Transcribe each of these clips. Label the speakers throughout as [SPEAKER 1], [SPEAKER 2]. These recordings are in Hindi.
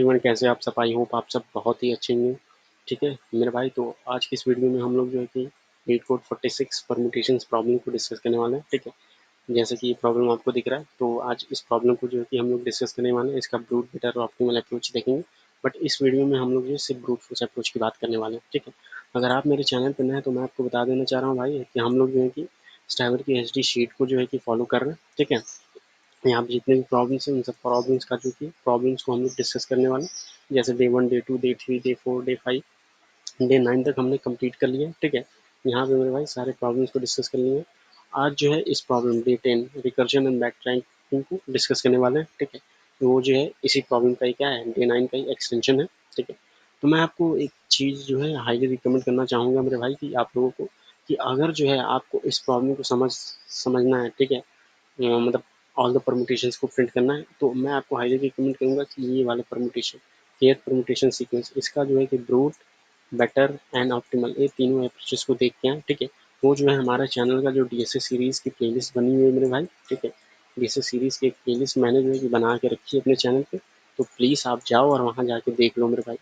[SPEAKER 1] एवरीवन, कैसे आप सब? आई होप आप सब बहुत ही अच्छे होंगे। ठीक है मेरे भाई, तो आज की इस वीडियो में हम लोग जो है कि लीड कोड 46 परम्यूटेशंस प्रॉब्लम को डिस्कस करने वाले हैं। ठीक है, जैसे कि ये प्रॉब्लम आपको दिख रहा है, तो आज इस प्रॉब्लम को जो है कि हम लोग डिस्कस करने वाले हैं। इसका ब्रूट बेटर और ऑप्टिमल अप्रोच देखेंगे, बट इस वीडियो में हम लोग जो है सिर्फ ब्रूट फोर्स अप्रोच की बात करने वाले हैं। ठीक है, अगर आप मेरे चैनल पर नए हैं तो मैं आपको बता देना चाह रहा हूँ भाई कि हम लोग जो है कि स्टाइवर की HD शीट को जो है कि फॉलो कर रहे हैं। ठीक है, यहाँ पे जितने भी प्रॉब्लम्स हैं उन सब प्रॉब्लम्स का जो कि प्रॉब्लम्स को हम लोग डिस्कस करने वाले हैं। जैसे day 1, day 2, day 3, day 4, day 5, day 9 तक हमने कंप्लीट कर लिया। ठीक है, यहाँ पे मेरे भाई सारे प्रॉब्लम्स को डिस्कस कर लिए। आज जो है इस problem day 10 recursion and back tracking को डिस्कस करने वाले हैं। ठीक है, तो वो जो है इसी प्रॉब्लम का ही क्या है, डे 9 का ही एक्सटेंशन है। ठीक है, तो मैं आपको एक चीज़ जो है हाईली रिकमेंड करना चाहूँगा मेरे भाई कि आप लोगों को, कि अगर जो है आपको इस प्रॉब्लम को समझना है, ठीक है, मतलब ऑल द परमुटेशंस को प्रिंट करना है, तो मैं आपको हाईली रिकमेंड करूँगा कि ये वाला परमुटेशन, केयर परमुटेशन सीक्वेंस, इसका जो है कि ब्रूट, बेटर एंड ऑप्टिमल, ये तीनों अप्रोचेस को देख के आए। ठीक है, वो जो है हमारे चैनल का जो DSA सीरीज़ की प्लेलिस्ट बनी हुई है मेरे भाई। ठीक है, DSA सीरीज़ की एक प्लेलिस्ट मैंने जो है कि बना के रखी है अपने चैनल पे, तो प्लीज़ आप जाओ और वहाँ जाके देख लो मेरे भाई।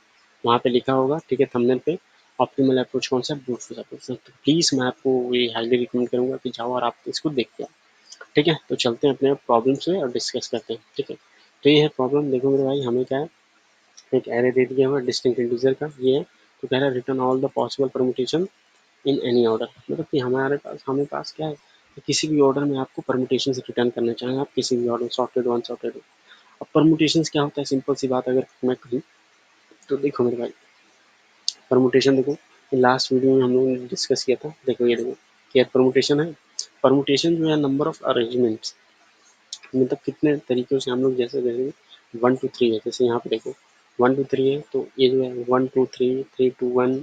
[SPEAKER 1] वहाँ पे लिखा होगा, ठीक है, थंबनेल पे, ऑप्टिमल अप्रोच कौन सा, ब्रूट फोर्स अप्रोच। तो प्लीज़ मैं आपको ये हाईली रिकमेंड करूँगा कि जाओ और आप इसको देख के आओ। ठीक है, तो चलते हैं अपने प्रॉब्लम से और डिस्कस करते हैं। ठीक है, तो ये है प्रॉब्लम। देखो मेरे भाई, हमें क्या है, एक एरे दे दिया हुआ डिस्टिंक्ट इंटीजर का, ये है। तो कह रहा है return all the possible permutation in any order, मतलब कि हमारे पास क्या है कि किसी भी ऑर्डर में आपको परमुटेशन रिटर्न करना चाहें, आप किसी भी order, sorted one, sorted two. अब परमुटेशन क्या होता है, सिंपल सी बात अगर मैं कहूँ तो देखो मेरे भाई, परमुटेशन देखो, लास्ट वीडियो में हम लोगों ने डिस्कस किया था। देखो ये देखो, क्या परमुटेशन है। परमुटेशन जो है नंबर ऑफ अरेंजमेंट्स, मतलब कितने तरीक़ों से हम लोग जैसे जैसे 1 टू 3 है, जैसे यहाँ पे देखो 1 टू 3 है, तो ये जो है 1 2 3, 3 2 1,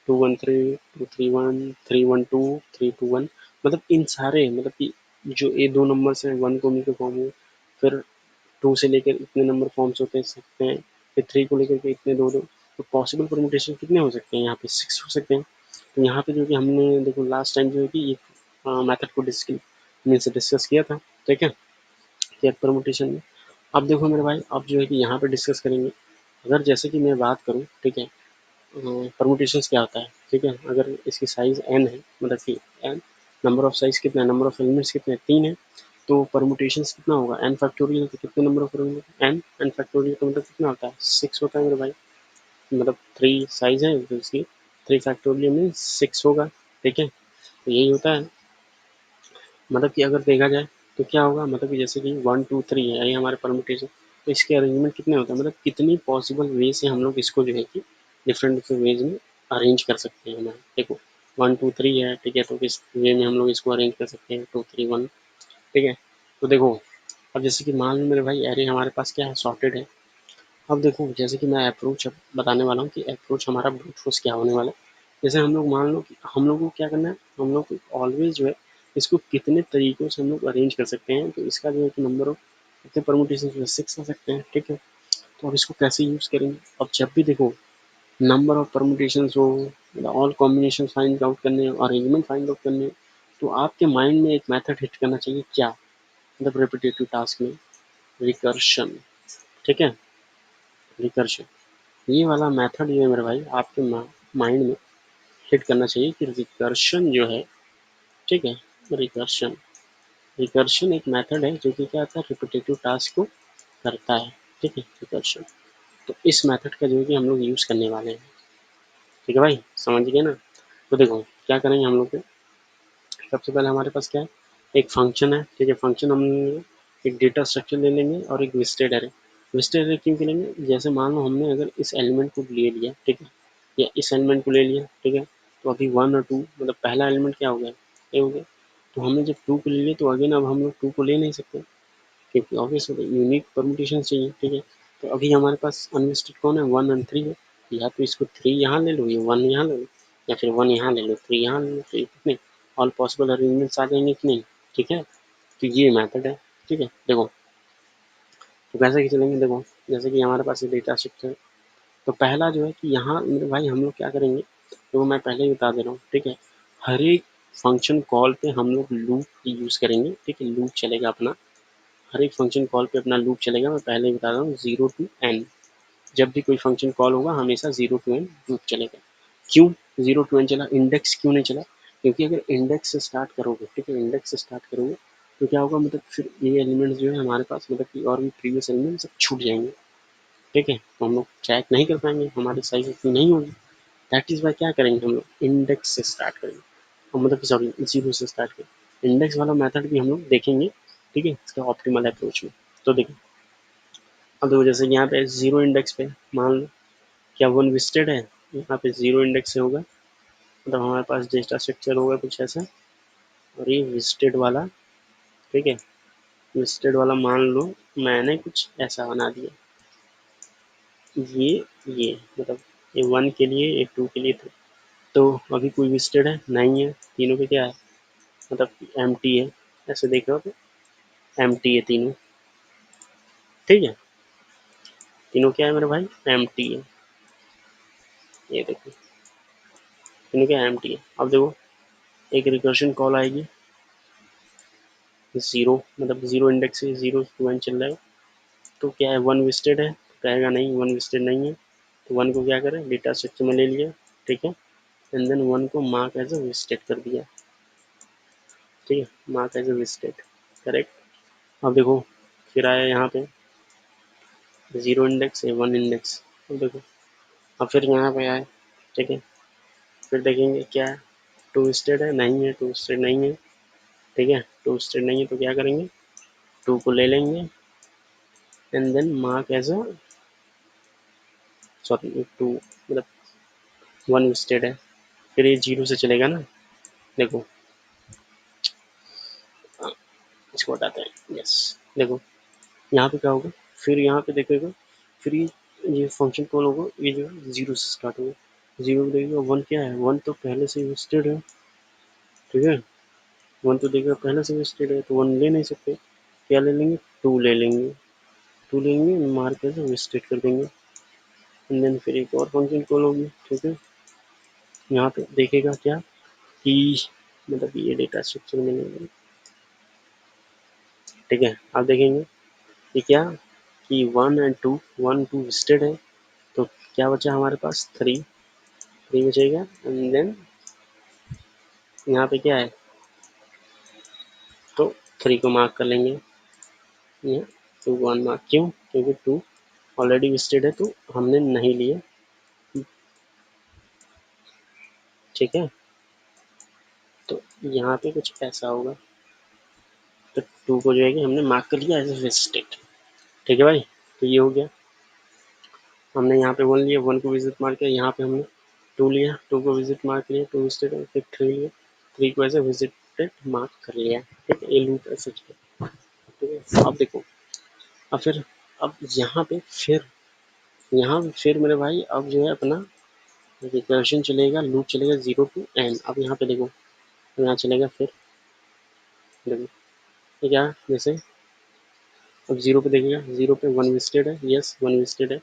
[SPEAKER 1] 2 1 3, 2 3 1, 3 1 2, 3 2 1, मतलब इन सारे, मतलब कि जो ये 2 नंबर्स हैं 1 को मिलकर फॉर्म हुए, फिर 2 से लेकर इतने नंबर फॉर्म्स होते सकते हैं, फिर 3 को लेकर के इतने 2 2, तो पॉसिबल परमुटेशन कितने हो सकते हैं, यहाँ पे 6 हो सकते हैं। तो यहाँ पे जो कि हमने देखो लास्ट टाइम जो है कि ये मेथड को डिस्कस किया था। ठीक है, केयर परमुटेशन में। अब देखो मेरे भाई, अब जो है कि यहाँ पे डिस्कस करेंगे। अगर जैसे कि मैं बात करूँ, ठीक है, परमुटेशंस क्या होता है। ठीक है, अगर इसकी साइज n है, मतलब कि n नंबर ऑफ साइज कितना है, नंबर ऑफ एलिमेंट्स कितने हैं, 3 है, तो परमुटेशंस कितना होगा, n फैक्टोरियल, तो कितने नंबर ऑफ होंगे, n फैक्टोरियल का मतलब कितना होता है, 6 होता है मेरे भाई। मतलब 3 साइज है तो इसकी 3 फैक्टोरियल में 6 होगा। ठीक है, तो यही होता है। मतलब कि अगर देखा जाए तो क्या होगा, मतलब कि जैसे कि 1 2 3 है, ये हमारे परमुटेशन, तो इसके अरेंजमेंट कितने होते हैं, मतलब कितनी पॉसिबल वे से हम लोग इसको जो है कि डिफरेंट डिफरेंट वेज में अरेंज कर सकते हैं। हमारे देखो 1 2 3 है, ठीक है, तो किस वे में हम लोग इसको अरेंज कर सकते हैं, 2 3 1। ठीक है, तो देखो, अब जैसे कि मान लो मेरे भाई एरे हमारे पास क्या है, सॉर्टेड है। अब देखो जैसे कि मैं अप्रोच बताने वाला हूँ कि अप्रोच हमारा ब्रूट फोर्स क्या होने वाला है। जैसे हम लोग मान लो कि हम लोग को क्या करना है, हम लोग को ऑलवेज जो है इसको कितने तरीकों से हम लोग अरेंज कर सकते हैं, तो इसका जो है कि नंबर ऑफ कितने परमुटेशन जो है 6 हो सकते हैं। ठीक है, तो अब इसको कैसे यूज़ करेंगे, अब जब भी देखो नंबर ऑफ परमुटेशन हो, मतलब ऑल कॉम्बिनेशन फाइंड आउट करने और अरेंजमेंट फाइंड आउट करने, तो आपके माइंड में एक मेथड हिट करना चाहिए, क्या, मतलब रिपीटेटिव टास्क में, रिकर्शन। ठीक है, रिकर्शन, ये वाला मेथड जो है मेरे भाई आपके माइंड में हिट करना चाहिए कि रिकर्शन जो है, ठीक है, रिकर्शन, रिकर्शन एक मेथड है जो कि क्या आता है, रिपीटेटिव टास्क को करता है। ठीक है, रिकर्शन, तो इस मेथड का जो है कि हम लोग यूज़ करने वाले हैं। ठीक है भाई, समझ गए ना। तो देखो क्या करेंगे हम लोग, सबसे पहले हमारे पास क्या है, एक फंक्शन है। ठीक है, फंक्शन हम एक डेटा स्ट्रक्चर ले लेंगे और एक विजिटेड एरे। विजिटेड एरे क्यों लेंगे, जैसे मान लो हमने अगर इस एलिमेंट को ले लिया, ठीक है, या इस एलिमेंट को ले लिया, ठीक है, तो अभी 1 और 2, मतलब पहला एलिमेंट क्या हो गया, ए हो गया, तो हमने जब 2 को ले लिया तो अगेन अब हम लोग 2 को ले नहीं सकते, क्योंकि ऑब्वियस यूनिक परमुटेशन चाहिए। ठीक है, तो अभी हमारे पास अनलिस्टेड कौन है, 1 और 3 है, या तो इसको 3 यहाँ ले लो, या 1 यहाँ ले लो, या फिर 1 यहाँ ले लो, 3 यहाँ ले लो, तो ये कितने ऑल पॉसिबल अरेंजमेंट्स आ जाएंगे कि नहीं। ठीक है, तो ये मेथड है। ठीक है, देखो तो कैसे कि चलेंगे, देखो जैसे कि हमारे पास ये डेटा स्ट्रक्चर है, तो पहला जो है कि यहाँ मेरे भाई हम लोग क्या करेंगे, तो मैं पहले ही बता दे रहा हूँ। ठीक है, हर एक फंक्शन कॉल पे हम लोग लूप यूज़ करेंगे। ठीक है, लूप चलेगा अपना, हर एक फंक्शन कॉल पे अपना लूप चलेगा। मैं पहले ही बता रहा हूँ 0 to n, जब भी कोई फंक्शन कॉल होगा हमेशा 0 to n लूप चलेगा। क्यों 0 to n चला, इंडेक्स क्यों नहीं चला? क्योंकि अगर इंडेक्स से स्टार्ट करोगे, ठीक है, इंडेक्स से स्टार्ट करोगे तो क्या होगा, मतलब फिर ये एलिमेंट्स जो है हमारे पास, मतलब कि और भी प्रीवियस एलिमेंट सब छूट जाएंगे, ठीक है, तो हम लोग चेक नहीं कर पाएंगे, हमारी साइज इतनी नहीं होगी। दैट इज वाई क्या करेंगे हम लोग, इंडेक्स से स्टार्ट करेंगे, मतलब कि सॉरी 0 से स्टार्ट करेंगे। इंडेक्स वाला मेथड भी हम लोग देखेंगे, ठीक है, इसका ऑप्टिमल अप्रोच में। तो देखो, अब देखो जैसे यहाँ पे 0 इंडेक्स पे मान लो क्या 1 विजिटेड है, यहाँ पे 0 इंडेक्स से होगा, मतलब हमारे पास डेटा स्ट्रक्चर होगा कुछ ऐसा, और ये विजिटेड वाला, ठीक है, विजिटेड वाला मान लो मैंने कुछ ऐसा बना दिया, ये मतलब ये 1 के लिए, ये 2 के लिए था। तो अभी कोई विजिटेड है नहीं है, तीनों पे क्या है, मतलब एम्प्टी है, ऐसे देख रहे हो तो एम्प्टी है तीनों, ठीक है, तीनों क्या है मेरे भाई, एम्प्टी है, ये देखो तीनों क्या एम्प्टी है। अब देखो एक रिकर्शन कॉल आएगी, 0 मतलब 0 इंडेक्स से 0 to n चल रहा है, तो क्या है 1 विजिटेड है, तो कहेगा नहीं 1 विजिटेड नहीं है, तो 1 को क्या करें, डेटा स्ट्रक्चर में ले लिया, ठीक है, एंड देन 1 को मार्क एज अ विजिटेड कर दिया, ठीक है, mark as a visited, correct. अब देखो फिर आया यहाँ पे 0 इंडेक्स है 1 इंडेक्स, अब देखो अब फिर यहाँ पे आए, ठीक है, फिर देखेंगे क्या है, 2 स्टेट है नहीं है, 2 स्टेट नहीं है, ठीक है, 2 स्टेट नहीं है, तो क्या करेंगे 2 को ले लेंगे and then mark as a, sorry 2 मतलब 1 स्टेट है, फिर ये 0 से चलेगा ना, देखो इसको हटाते हैं, यस, देखो यहाँ पे क्या होगा, फिर यहाँ पे देखेगा, फिर ये फंक्शन कॉल होगा, ये जो 0 से स्टार्ट होगा, 0 देखेगा, 1 क्या है, 1 तो पहले से विजिटेड है, ठीक है, 1 तो देखेगा पहले से विजिटेड है, तो 1 ले नहीं सकते, क्या ले लेंगे 2 ले लेंगे, 2 लेंगे मार्क एज विजिटेड कर देंगे, एंड देन फिर एक और फंक्शन कॉल होगी, ठीक है, यहाँ पे देखेगा क्या कि मतलब ये डेटा स्ट्रक्चर में नहीं, ठीक है, आप देखेंगे कि क्या कि 1 एंड 2, 1 2 विजिटेड है, तो क्या बचा हमारे पास 3, 3 बचेगा, एंड देन यहाँ पे क्या है, तो 3 को मार्क कर लेंगे, ये 2 को अनमार्क, क्यों, क्योंकि 2 ऑलरेडी विजिटेड है तो हमने नहीं लिया, ठीक है, तो यहाँ पे कुछ ऐसा होगा, तो 2 को जो है कि हमने मार्क कर लिया एज ए विजिटेड, ठीक है भाई, तो ये हो गया, हमने यहाँ पे 1 लिया, 1 को विजिट मार किया, यहाँ पे हमने 2 लिया, 2 को विजिट मार्क लिया, 2 विजिटेड, फिर 3 लिया, 3 को ऐसे विजिटेड मार्क कर लिया, ठीक है, ये लूप ऐसे चला, ठीक है। अब देखो अब फिर अब यहाँ फिर मेरे भाई अब जो है अपना रिकर्शन चलेगा, लूप चलेगा 0 to n। अब यहाँ पे देखो, यहाँ चलेगा फिर देखो ये क्या, जैसे अब 0 पे देखेगा, 0 पे 1 विजिटेड है, यस 1 विजिटेड है,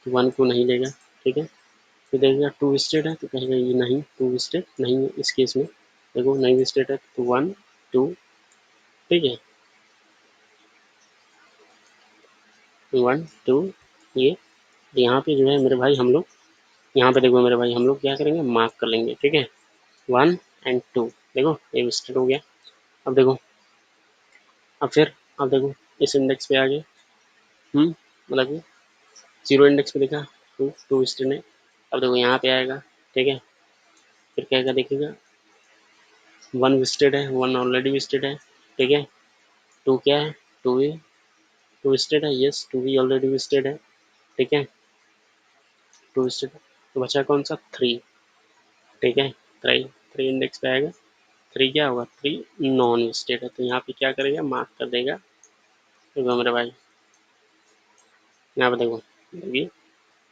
[SPEAKER 1] तो 1 को नहीं लेगा, ठीक है, फिर देखेगा 2 विजिटेड है, तो कहेगा ये नहीं 2 विजिटेड नहीं है, इस केस में देखो नहीं विजिटेड है, तो 1 2, ठीक है, 1 2 ये, यहाँ पे जो है मेरे भाई हम लोग, यहाँ पे देखो मेरे भाई हम लोग क्या करेंगे, मार्क कर लेंगे, ठीक है, 1 एंड 2, देखो ये विजिटेड हो गया। अब देखो अब फिर अब देखो इस इंडेक्स पे आ गए, मतलब कि 0 इंडेक्स पे देखा, 2 2 विजिटेड है, अब देखो यहाँ पे आएगा, ठीक है, फिर कहेगा देखेगा 1 विजिटेड है, 1 ऑलरेडी विजिटेड है, ठीक है, 2 क्या है, 2 भी 2 विजिटेड है, यस 2 भी ऑलरेडी विजिटेड है, ठीक है, 2 विजिटेड है, तो बचा कौन सा 3, ठीक है, 3 3 इंडेक्स पे आएगा, 3 क्या होगा, 3 नॉन विजिटेड है, तो यहाँ पे क्या करेगा, मार्क कर देगा, देखो मेरे भाई यहाँ पे देखो ये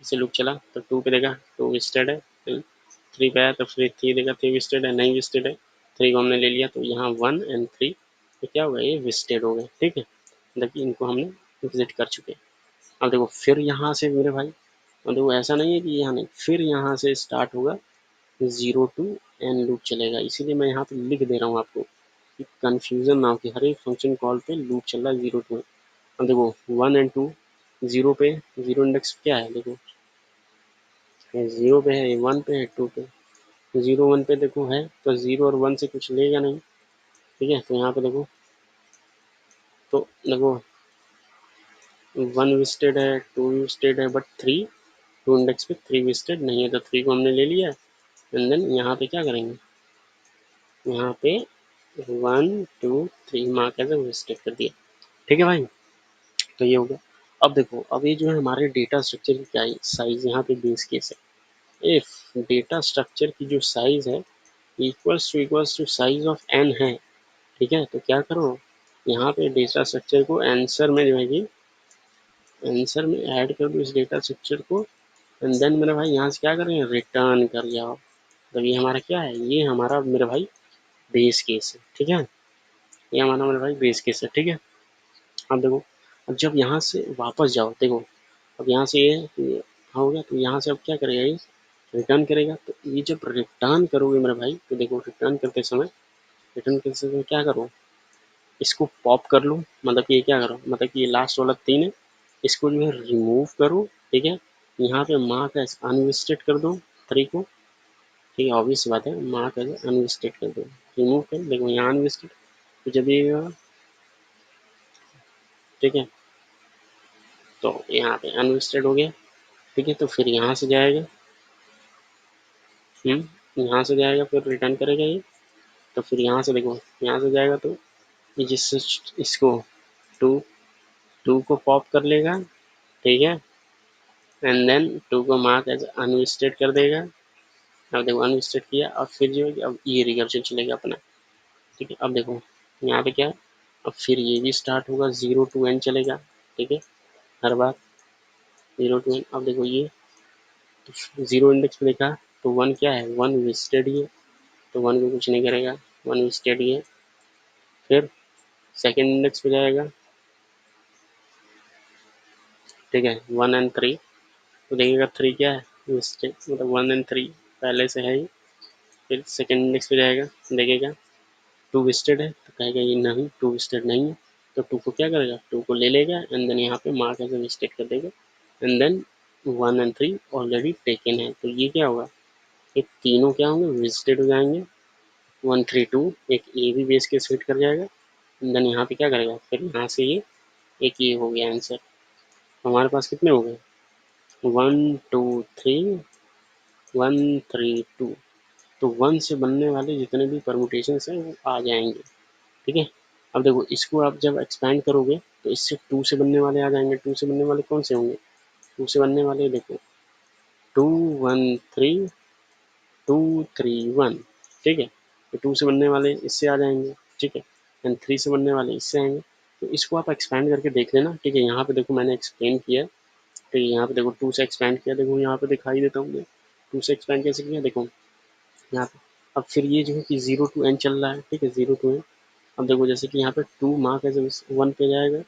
[SPEAKER 1] इसे लूप चला, तो 2 पे देगा 2 विजिटेड है, 3 पे आया तो फिर 3 देगा 3 विजिटेड है, नहीं विजिटेड है, 3 को हमने ले लिया, तो यहाँ 1 एंड 3 तो क्या होगा, ये विजिटेड हो गए, ठीक है, मतलब कि इनको हमने विजिट कर चुके हैं। अब देखो फिर यहाँ से मेरे भाई, अब देखो ऐसा नहीं है कि यहाँ नहीं, फिर यहाँ से स्टार्ट होगा 0 to n लूप चलेगा, इसीलिए मैं यहाँ पे लिख दे रहा हूँ आपको कि कंफ्यूजन ना हो कि हर एक फंक्शन कॉल पे लूप चल रहा है 0 to n। अब देखो 1 एंड 2, 0 पे 0 इंडेक्स क्या है, देखो जीरो पे है, वन पे है, टू पे, जीरो वन पे देखो है तो जीरो और वन से कुछ लेगा नहीं, ठीक है। तो यहाँ पे देखो, तो देखो वन विजिटेड है, टू विजिटेड है, बट थ्री, टू इंडेक्स पे थ्री विजिटेड नहीं है, तो थ्री को हमने ले लिया। एंड देन यहाँ पे क्या करेंगे, यहाँ पे one two three mark as visited कर दिया, ठीक है भाई। तो ये हो गया। अब देखो, अब ये जो है हमारे डेटा स्ट्रक्चर की क्या है साइज, यहाँ पे बेस केस है। इफ डेटा स्ट्रक्चर की जो साइज है equals to size of N है, ठीक है, तो क्या करो, यहाँ पे डेटा स्ट्रक्चर को आंसर में जो है कि आंसर में ऐड कर दो इस डेटा स्ट्रक्चर को। एंड देन मेरे भाई यहाँ से क्या करेंगे, रिटर्न कर जाओ। तो ये हमारा क्या है, ये हमारा मेरे भाई बेस केस है, ठीक है। ये हमारा मेरे भाई बेस केस है, ठीक है। अब देखो, अब जब यहाँ से वापस जाओ, देखो अब यहाँ से ये हो गया, तो यहाँ से अब क्या करेगा, ये रिटर्न करेगा। तो ये जब रिटर्न करोगे मेरे भाई, तो देखो रिटर्न करते समय क्या करो, इसको पॉप कर लो, मतलब कि ये क्या करो, मतलब कि ये लास्ट वाला तीन है, इसको जो है रिमूव करो, ठीक है। यहाँ पे मार्क एज अनविजिटेड कर दो थ्री को, ठीक है, ऑब्वियस बात है, मार्क एज अनविजिटेड कर दो, रिमूव कर, देखो यहाँ अनविजिटेड, तो जब ये, ठीक है, तो यहाँ पे अनविजिटेड हो गया, ठीक है। तो फिर यहाँ से जाएगा, यहाँ से जाएगा, फिर रिटर्न करेगा ये। तो फिर यहाँ से देखो, यहाँ से जाएगा तो ये जिस इसको टू टू को पॉप कर लेगा, ठीक है। एंड देन टू को मार्क एज अनविजिटेड कर देगा। अब देखो अनविजिटेड किया, अब फिर जो है कि अब ये रिकर्जन चलेगा अपना, ठीक है। अब देखो यहाँ पे क्या है, अब फिर ये भी स्टार्ट होगा, जीरो टू एन चलेगा, ठीक है, हर बार जीरो टू एन। अब देखो ये तो जीरो इंडेक्स पे देखा, तो वन क्या है, वन विजिटेड ही है, तो वन को कुछ नहीं करेगा, वन विजिटेड ही है। फिर सेकेंड इंडेक्स पे जाएगा, ठीक है, वन एंड थ्री, तो देखिएगा थ्री क्या है, विजिटेड, मतलब वन एंड थ्री पहले से है ही। फिर सेकेंड इंडेक्स पे जाएगा, देखेगा टू विजिटेड है, तो कहेगा ये नहीं, टू विजिटेड नहीं है, तो टू को क्या करेगा, टू को ले लेगा, एंड देन यहाँ पे मार्क एज विजिटेड कर देगा। And then one and three already taken है, तो ये क्या होगा, ये तीनों क्या होंगे, विजिटेड हो जाएंगे, वन थ्री टू, एक ए भी बेस केस फिट कर जाएगा। एंड देन यहाँ पे क्या करेगा, फिर यहाँ से ये एक ये हो गया आंसर। हमारे पास कितने हो गए, one two three, one three two, तो वन से बनने वाले जितने भी परमुटेशन हैं वो आ जाएंगे, ठीक है। अब देखो इसको आप जब एक्सपैंड करोगे तो इससे टू से बनने वाले आ जाएंगे, टू से बनने वाले कौन से होंगे, टू से बनने वाले देखो two one three, two three one, ठीक है, तो टू से बनने वाले इससे आ जाएंगे, ठीक है, एंड थ्री से बनने वाले इससे आएंगे। तो इसको आप एक्सपैंड करके देख लेना, ठीक है। यहाँ पे देखो मैंने एक्सप्लेन किया, तो यहाँ पे देखो टू से एक्सपैंड किया, देखो यहाँ पे दिखाई देता हूँ मैं, टू से एक्सपैंड कैसे किया, देखो यहाँ पे। अब फिर ये जो है कि जीरो टू एन चल रहा है, ठीक है, जीरो टू एन। अब देखो जैसे कि यहाँ पे टू मार्क एज वन पे जाएगा,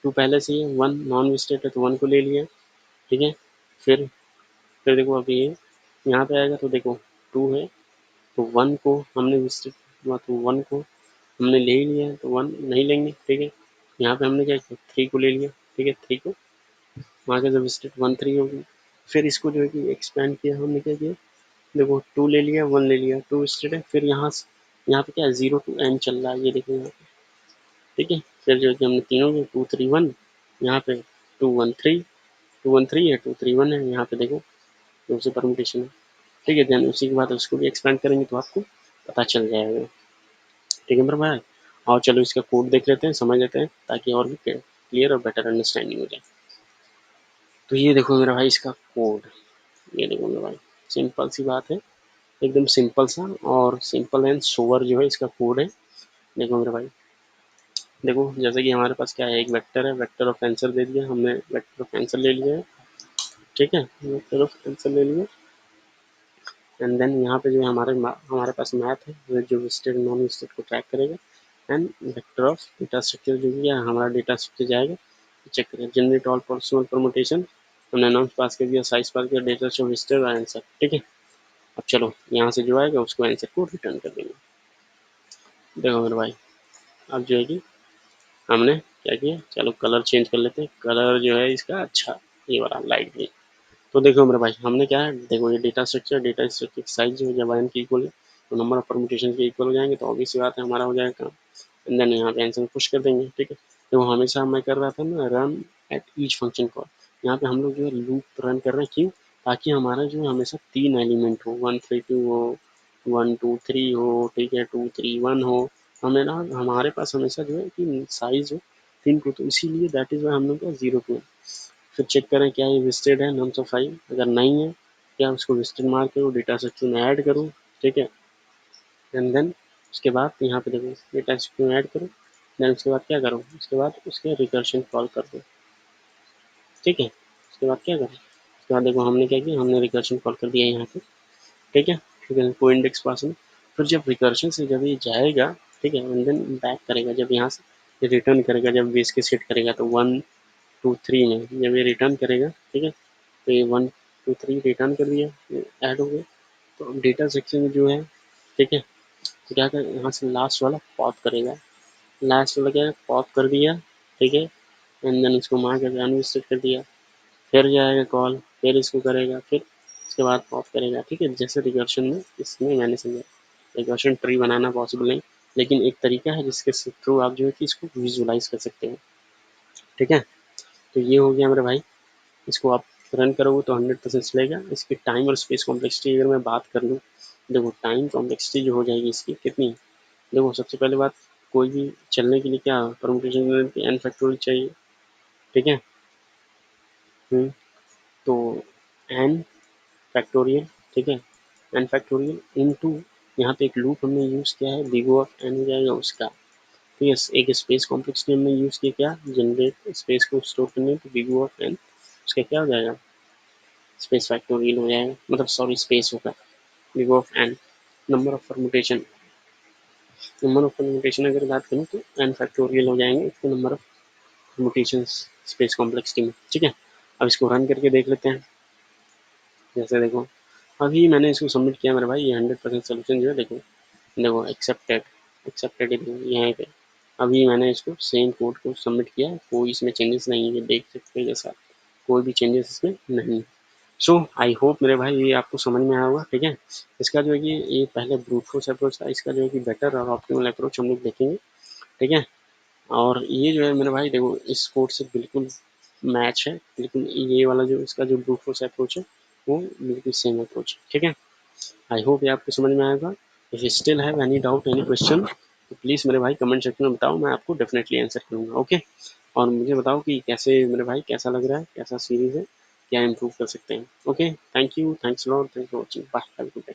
[SPEAKER 1] टू पहले से ही है, वन नॉन विजिटेड है तो वन को ले लिया, ठीक है। फिर फिर देखो अभी ये यहाँ पे आएगा, तो देखो टू है, तो वन को हमने विजिटेड, तो वन को हमने ले ही लिया है, तो वन नहीं लेंगे, ठीक है। यहाँ पे हमने क्या किया, थ्री को ले लिया, ठीक है, थ्री को वहाँ के जब विजिटेड वन थ्री होगी। फिर इसको जो है कि एक्सपेंड किया, हमने क्या किया, देखो टू ले लिया, वन ले लिया, टू विजिटेड है, फिर यहाँ से यहाँ पे क्या है, जीरो टू एन चल रहा है, ये देखो यहाँ पे, ठीक है। फिर जो है कि हमने तीनों को टू थ्री वन, यहाँ पे टू वन थ्री है, टू थ्री वन है, यहाँ पे देखो दो से परमुटेशन है, ठीक है। देन उसी के बाद उसको भी एक्सपेंड करेंगे तो आपको पता चल जाएगा, ठीक है मेरे भाई। और चलो इसका कोड देख लेते हैं, समझ लेते हैं, ताकि और भी क्लियर और बेटर अंडरस्टैंडिंग हो जाए। तो ये देखो मेरा भाई इसका कोड, ये देखो मेरा भाई, सिंपल सी बात है, एकदम सिंपल सा और सिंपल एंड सोवर जो है इसका कोड है। देखो मेरे भाई, देखो जैसे कि हमारे पास क्या है, एक वेक्टर है, वेक्टर ऑफ आंसर दे दिया हमने, वेक्टर ऑफ आंसर ले लिया है, ठीक है, वेक्टर ऑफ आंसर ले लिया। एंड देन यहाँ पे जो है हमारे पास मैथ है जो विजिटेड नॉन विजिटेड को ट्रैक करेगा। And vector of data structure जो भी है, हमारा डेटा स्ट्रक्चर जाएगा, चेक करें, जनरेट ऑल पॉसिबल परमुटेशन, हमने नाम पास कर दिया, साइज पास किया, डेटा शो विजिटेड और आंसर, ठीक है। अब चलो यहाँ से जो आएगा उसको आंसर को रिटर्न कर देंगे। देखो मेरे भाई, अब जो है कि हमने क्या किया, चलो कलर चेंज कर लेते हैं, कलर जो है इसका अच्छा ये वाला लाइट ग्रीन, तो देखो मेरे भाई, हमने क्या है, देखो ये डेटा स्ट्रक्चर की साइज जो है जब n की इक्वल है तो नंबर ऑफ परम्यूटेशन के इक्वल हो जाएंगे, तो ऑब्वियस सी बात है हमारा हो जाएगा काम। एंड देन यहाँ पे आंसर पुश कर देंगे, ठीक है। तो हमेशा मैं कर रहा था ना run at each function call, यहाँ पे हम लोग जो है लूप रन कर रहे हैं, क्यों? ताकि हमारा जो है हमेशा 3 एलिमेंट हो, 1 3 2 हो, 1 2 3 हो, ठीक है, 2 3 1 हो। हमें ना हमारे पास हमेशा जो है कि साइज हो 3 को, तो इसीलिए दैट इज वाई हम लोग का 0 2। फिर चेक करें क्या ये विजिटेड है नम्स ऑफ 5, अगर नहीं है क्या उसको विजिटेड मार्क करो, डेटा स्ट्रक्चर में ऐड करो, ठीक है। एंड देन उसके बाद यहाँ पे देखो डेटा स्ट्रक्चर में ऐड करो, देन उसके बाद क्या करो, उसके बाद उसके रिकर्शन कॉल कर दो, ठीक है। उसके बाद क्या करो, उसके बाद देखो हमने क्या किया, हमने रिकर्शन कॉल कर दिया यहाँ पे, ठीक है। ठीक है, को इंडेक्स पास में, फिर जब रिकर्शन से जब ये जाएगा, ठीक है, एंड देन बैक करेगा, जब यहाँ से रिटर्न करेगा, जब बेस के सेट करेगा तो 1 2 3 में जब ये रिटर्न करेगा, ठीक है, तो ये 1 2 3 रिटर्न कर दिया, ऐड हो गया। तो डेटा सेक्शन में जो है, ठीक है, तो क्या कर यहाँ से लास्ट वाला पॉप करेगा, लास्ट वाला क्या है, पॉप कर दिया, ठीक है। एंड देन उसको मार कर अनलिस्टेड कर दिया, फिर जाएगा कॉल, फिर इसको करेगा, फिर उसके बाद पॉप करेगा, ठीक है। जैसे रिकर्शन में इसमें मैंने समझा, रिकर्शन ट्री बनाना पॉसिबल नहीं, लेकिन एक तरीका है जिसके थ्रू आप जो है कि इसको विजुलाइज कर सकते हैं, ठीक है। तो ये हो गया मेरे भाई, इसको आप रन करोगे तो 100% चलेगा। इसकी टाइम और स्पेस कॉम्प्लेक्सिटी अगर मैं बात कर लूँ, देखो टाइम कॉम्प्लेक्सिटी जो हो जाएगी इसकी कितनी, देखो सबसे पहले बात, कोई भी चलने के लिए क्या परमुटेशन एन फैक्टोरियल चाहिए, ठीक है। तो एन फैक्टोरियल, ठीक है, एन फैक्टोरियल इनटू, यहाँ पे एक लूप हमने यूज़ किया है, बिग ऑफ एन हो जाएगा उसका, ठीक है। एक स्पेस कॉम्प्लेक्सिटी हमने यूज़ किया, क्या जनरेट स्पेस को स्टोर करने, तो बिग ऑफ एन उसका क्या हो जाएगा, स्पेस फैक्टोरियल हो जाएगा, मतलब सॉरी स्पेस होगा big of N. Number of permutation, number of permutation अगर बात करूँ तो एन फैक्टोरियल हो जाएंगे इसके number of permutation space complexity में, ठीक है। अब इसको रन करके देख लेते हैं। जैसे देखो अभी मैंने इसको सबमिट किया मेरे भाई, ये 100% सोल्यूशन जो है, देखो देखो एक्सेप्टेड, एक्सेप्टेड यहाँ पे। अभी मैंने इसको सेम कोड को सबमिट किया, कोई इसमें चेंजेस नहीं है, देख सकते हैं जैसा, कोई भी चेंजेस इसमें नहीं। सो आई होप मेरे भाई ये आपको समझ में आया होगा, ठीक है। इसका जो है कि ये पहले ब्रूट फोर्स अप्रोच था, इसका जो है कि बेटर और ऑप्टिमल अप्रोच हम लोग देखेंगे, ठीक है। और ये जो है मेरे भाई देखो इस कोड से बिल्कुल मैच है, बिल्कुल ये वाला जो इसका जो ब्रूट फोर्स अप्रोच है वो बिल्कुल सेम अप्रोच है, ठीक है। आई होप ये आपको समझ में आएगा। If you still have any doubt any question तो प्लीज़ मेरे भाई कमेंट सेक्शन में बताओ, मैं आपको डेफिनेटली आंसर करूँगा, ओके। और मुझे बताओ कि कैसे मेरे भाई कैसा लग रहा है, कैसा सीरीज़ है, क्या इम्प्रूव कर सकते हैं, okay. Thank you, thanks lot, thanks for watching, bye, have a good day.